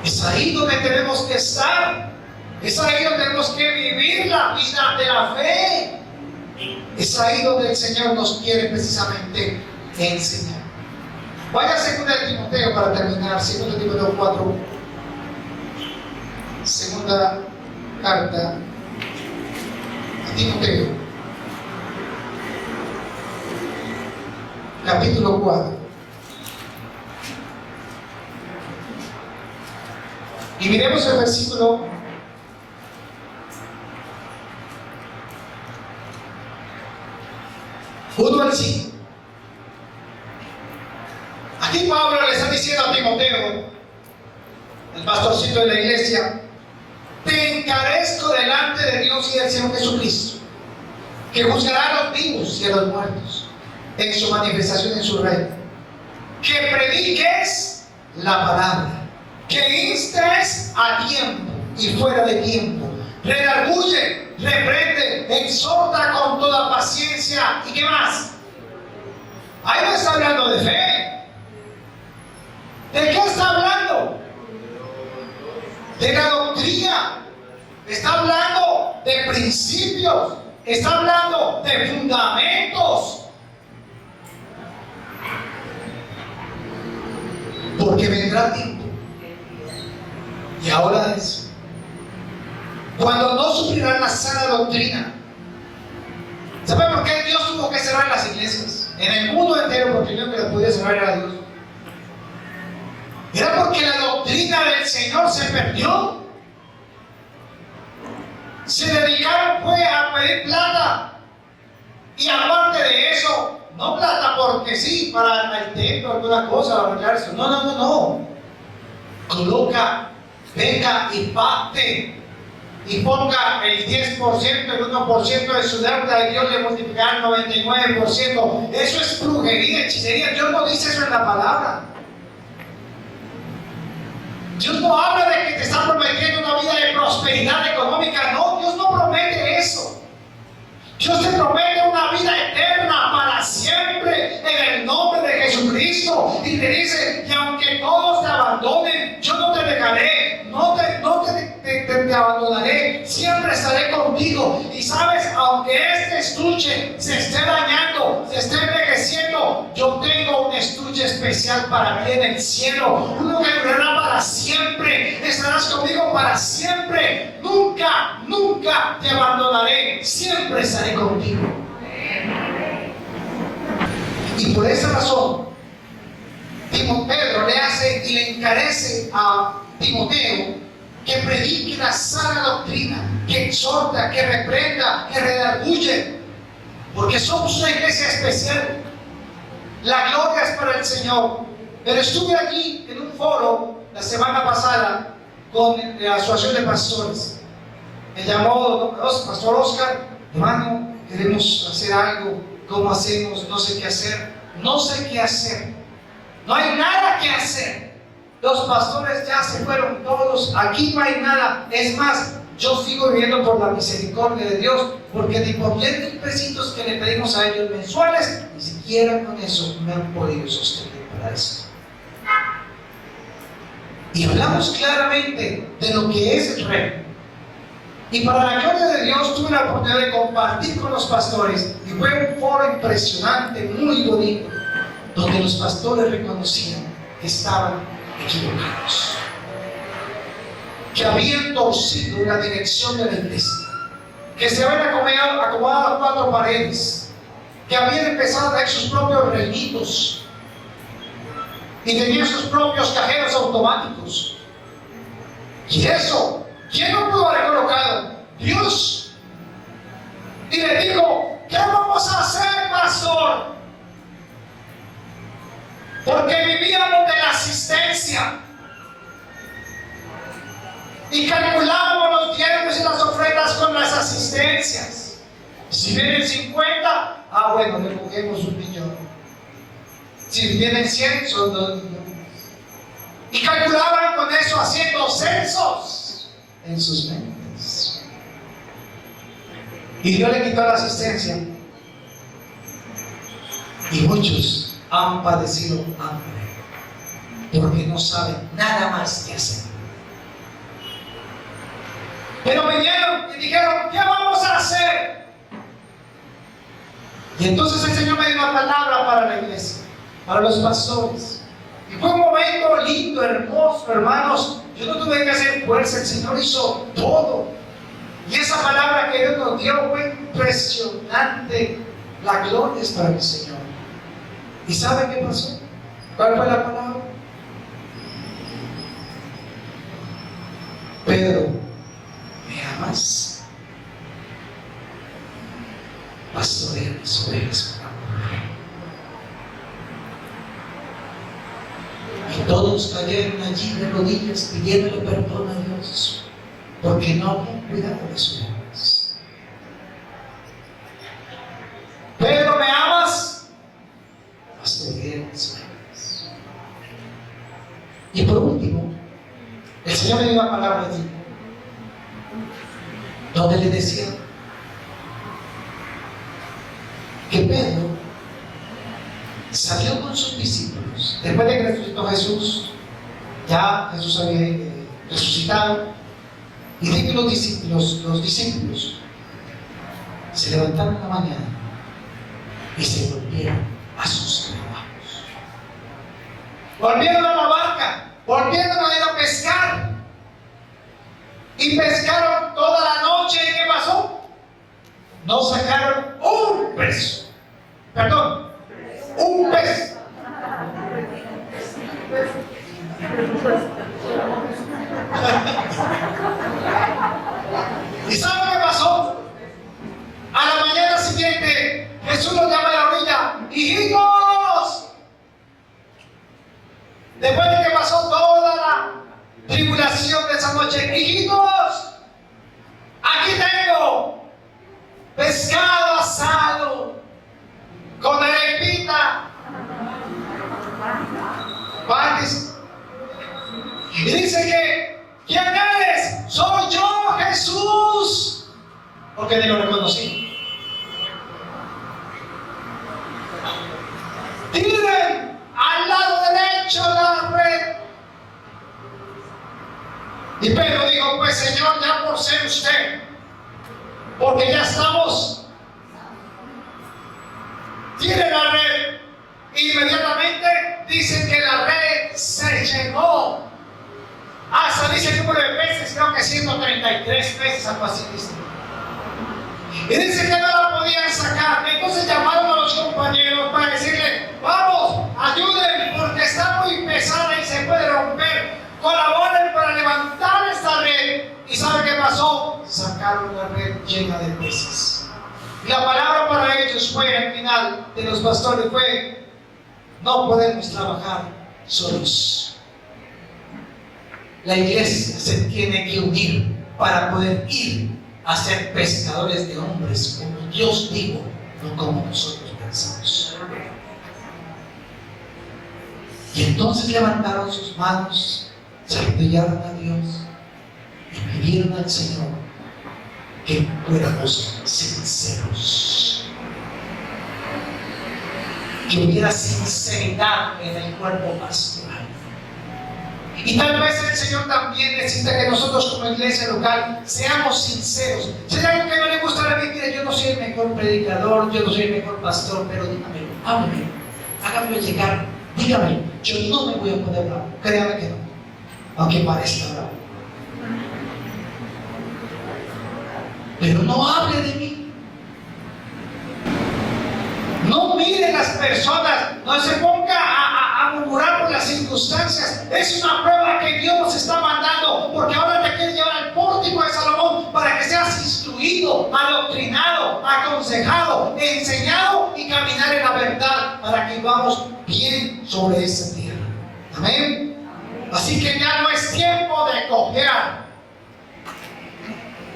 Es ahí donde tenemos que estar. Es ahí donde tenemos que vivir la vida de la fe. Es ahí donde el Señor nos quiere precisamente enseñar. Vaya a 2 de Timoteo para terminar, 2 de Timoteo 4. Segunda carta a Timoteo, capítulo 4. Y miremos el versículo 1 al 5. Aquí Pablo le está diciendo a Timoteo, el pastorcito de la iglesia: te encarezco delante de Dios y del Señor Jesucristo, que juzgará a los vivos y a los muertos en su manifestación en su reino, que prediques la palabra, que instes a tiempo y fuera de tiempo, redarguye, reprende, exhorta con toda paciencia. ¿Y qué más? Ahí no está hablando de fe. ¿De qué está hablando? De la doctrina. Está hablando de principios. Está hablando de fundamentos. Porque vendrá tiempo, y ahora es cuando no suplirán la sana doctrina. ¿Sabe por qué Dios tuvo que cerrar las iglesias en el mundo entero? Porque el único que las podía cerrar era Dios. Era porque la doctrina del Señor se perdió. Se dedicaron pues a pedir plata, y aparte de eso, no plata porque sí, para el templo, alguna cosa, para arreglar eso. No. Coloca, venga y pacte y ponga el 10%, el 1% de su deuda, y Dios le multiplicará el 99%. Eso es brujería, hechicería. Dios no dice eso en la palabra. Dios no habla de que te está prometiendo una vida de prosperidad económica. No, Dios no promete eso. Dios te promete una vida eterna para siempre en el nombre de Jesucristo. Y te dice que aunque todos te abandonen, yo no te dejaré, no te abandonaré, siempre estaré contigo. Y sabes, aunque este estuche se esté dañando, se esté envejeciendo, yo tengo un estuche especial para ti en el cielo, uno que durará para siempre. Estarás conmigo para siempre. Nunca te abandonaré, siempre estaré contigo. Y por esa razón, Pedro le hace y le encarece a Timoteo que predique la sana doctrina, que exhorta, que reprenda, que redarguye, porque somos una iglesia especial. La gloria es para el Señor. Pero estuve aquí en un foro la semana pasada con la Asociación de Pastores. Me llamó Pastor Oscar: hermano, queremos hacer algo, ¿cómo hacemos? No sé qué hacer. No sé qué hacer. No hay nada que hacer. Los pastores ya se fueron todos. Aquí no hay nada. Es más, yo sigo viviendo por la misericordia de Dios, porque ni por 10,000 pesitos que le pedimos a ellos mensuales, ni siquiera con eso me han podido sostener para eso. Y hablamos claramente de lo que es el reino. Y para la gloria de Dios tuve la oportunidad de compartir con los pastores, y fue un foro impresionante, muy bonito, donde los pastores reconocían que estaban equivocados, que habían torcido la dirección de la iglesia, que se habían acomodado a 4 paredes, que habían empezado a tener sus propios reinitos y tenían sus propios cajeros automáticos. Y eso, ¿quién lo pudo haber colocado? Dios. Y le dijo: ¿qué vamos a hacer, pastor? Porque vivíamos de la asistencia y calculábamos los diezmos y las ofrendas con las asistencias. Si vienen 50, bueno, le cogemos 1 millón. Si vienen 100, son 2 millones. Y calculaban con eso, haciendo censos en sus mentes. Y Dios le quitó la asistencia. Y muchos han padecido hambre porque no saben nada más que hacer. Pero vinieron y dijeron: ¿qué vamos a hacer? Y entonces el Señor me dio una palabra para la iglesia, para los pastores. Y fue un momento lindo, hermoso, hermanos. Yo no tuve que hacer fuerza, el Señor hizo todo. Y esa palabra que Dios nos dio fue impresionante. La gloria es para el Señor. ¿Y sabe qué pasó? ¿Cuál fue la palabra? Pedro, ¿me amas? Pastorea mis ovejas con amor. Y todos cayeron allí de rodillas pidiéndole perdón a Dios, porque no habían cuidado de sus ovejas. Pedro, ¿me amas? Pastorea mis ovejas. Y por último, el Señor me dio una palabra allí, donde le decía que Pedro salió con sus discípulos. Después de que resucitó Jesús, ya Jesús había resucitado, y dice que los discípulos se levantaron en la mañana y se volvieron a sus trabajos. Volvieron a la barca, volvieron a ir a pescar, y pescaron toda la noche. ¿Y qué pasó? No sacaron un pez. Perdón, un pez. ¿Y saben qué pasó? A la mañana siguiente, Jesús los llama a la orilla: hijitos. Después de que pasó toda la tribulación de esa noche: hijitos, aquí tengo pescado asado con arepita, panes. Y dice que: ¿quién eres? Soy yo, Jesús. Porque ni lo reconocí. Tiren al lado derecho la red. Y Pedro dijo: pues Señor, ya por ser usted, porque ya estamos. Tiren la red. Inmediatamente dicen que la red se llenó. Hasta dice el número de peces, creo que 133 peces, algo así dice. Y dice que no la podían sacar. Entonces llamaron a los compañeros para decirle: vamos, ayuden, porque está muy pesada y se puede romper. Colaboren para levantar esta red. ¿Y sabe qué pasó? Sacaron la red llena de peces. Y la palabra para ellos fue, al final de los pastores, fue: no podemos trabajar solos. La iglesia se tiene que unir para poder ir a ser pescadores de hombres como Dios dijo, no como nosotros pensamos. Y entonces levantaron sus manos, se arrodillaron a Dios y pidieron al Señor que fuéramos sinceros, que hubiera sinceridad en el cuerpo pastoral. Y tal vez el Señor también necesita que nosotros como iglesia local seamos sinceros. Si hay algo que no le gusta a la Biblia: yo no soy el mejor predicador, yo no soy el mejor pastor, pero dígamelo, háblame, hágamelo llegar, dígame, yo no me voy a poner bravo, créame que no, aunque parezca bravo. Pero no hable de mí. Mire, las personas, no se ponga a murmurar por las circunstancias. Es una prueba que Dios nos está mandando, porque ahora te quiere llevar al pórtico de Salomón para que seas instruido, adoctrinado, aconsejado, enseñado y caminar en la verdad para que vamos bien sobre esa tierra. Amén. Así que ya no es tiempo de cojear.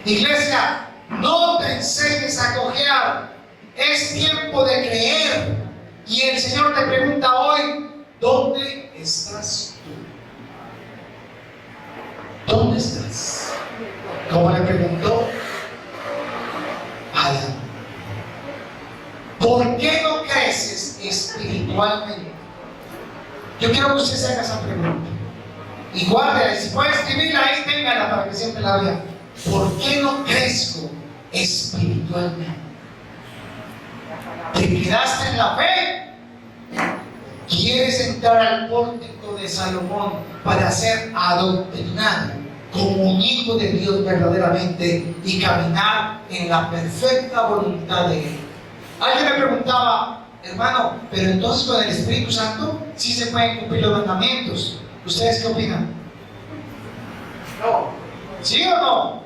Iglesia, no te enseñes a cojear. Es tiempo de creer. Y el Señor te pregunta hoy, ¿dónde estás tú? ¿Dónde estás? Como le preguntó Adán. ¿Por qué no creces espiritualmente? Yo quiero que usted se haga esa pregunta. Y guárdela, si puede escribirla ahí, téngala para que siempre la vea. ¿Por qué no crezco espiritualmente? ¿Te quedaste en la fe? ¿Quieres entrar al pórtico de Salomón para ser adoctrinado como un hijo de Dios verdaderamente y caminar en la perfecta voluntad de Él? Alguien me preguntaba, hermano, pero entonces con el Espíritu Santo sí se pueden cumplir los mandamientos. ¿Ustedes qué opinan? No. ¿Sí o no?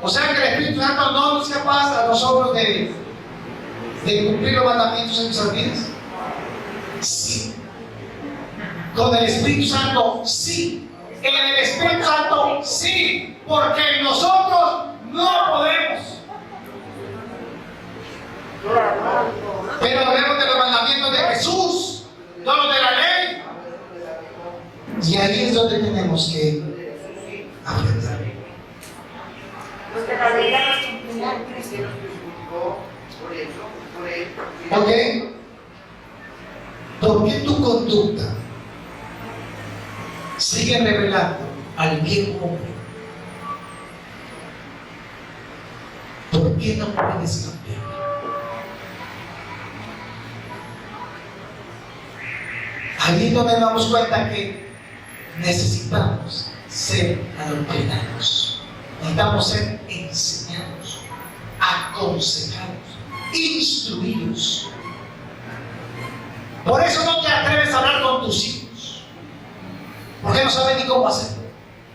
O sea que el Espíritu Santo no nos es capaz a nosotros de cumplir los mandamientos en nuestras vidas. Sí. Con el Espíritu Santo, sí. En el Espíritu Santo, sí. Porque nosotros no podemos. Pero hablemos de los mandamientos de Jesús, no los de la ley. Y ahí es donde tenemos que aprender. ¿Ok? ¿Por qué tu conducta sigue revelando al viejo hombre? ¿Por qué no puedes cambiar? Ahí es donde nos damos cuenta que necesitamos ser adoctrinados, necesitamos ser enseñados, aconsejados, instruidos. Por eso no te atreves a hablar con tus hijos, porque no saben ni cómo hacerlo,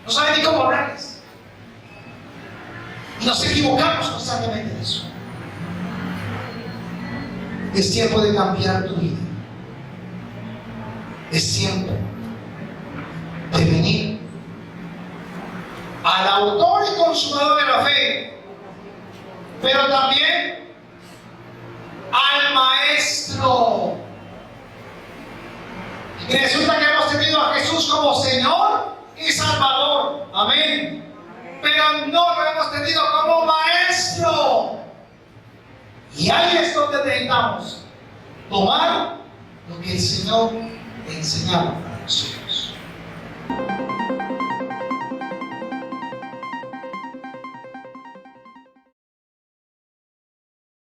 no saben ni cómo hablarles, y nos equivocamos constantemente de eso. Es tiempo de cambiar tu vida. Es tiempo de venir al autor y consumador de la fe, pero también al maestro. Y resulta que hemos tenido a Jesús como Señor y Salvador, amén, pero no lo hemos tenido como maestro. Y ahí es donde necesitamos tomar lo que el Señor enseñaba a nosotros.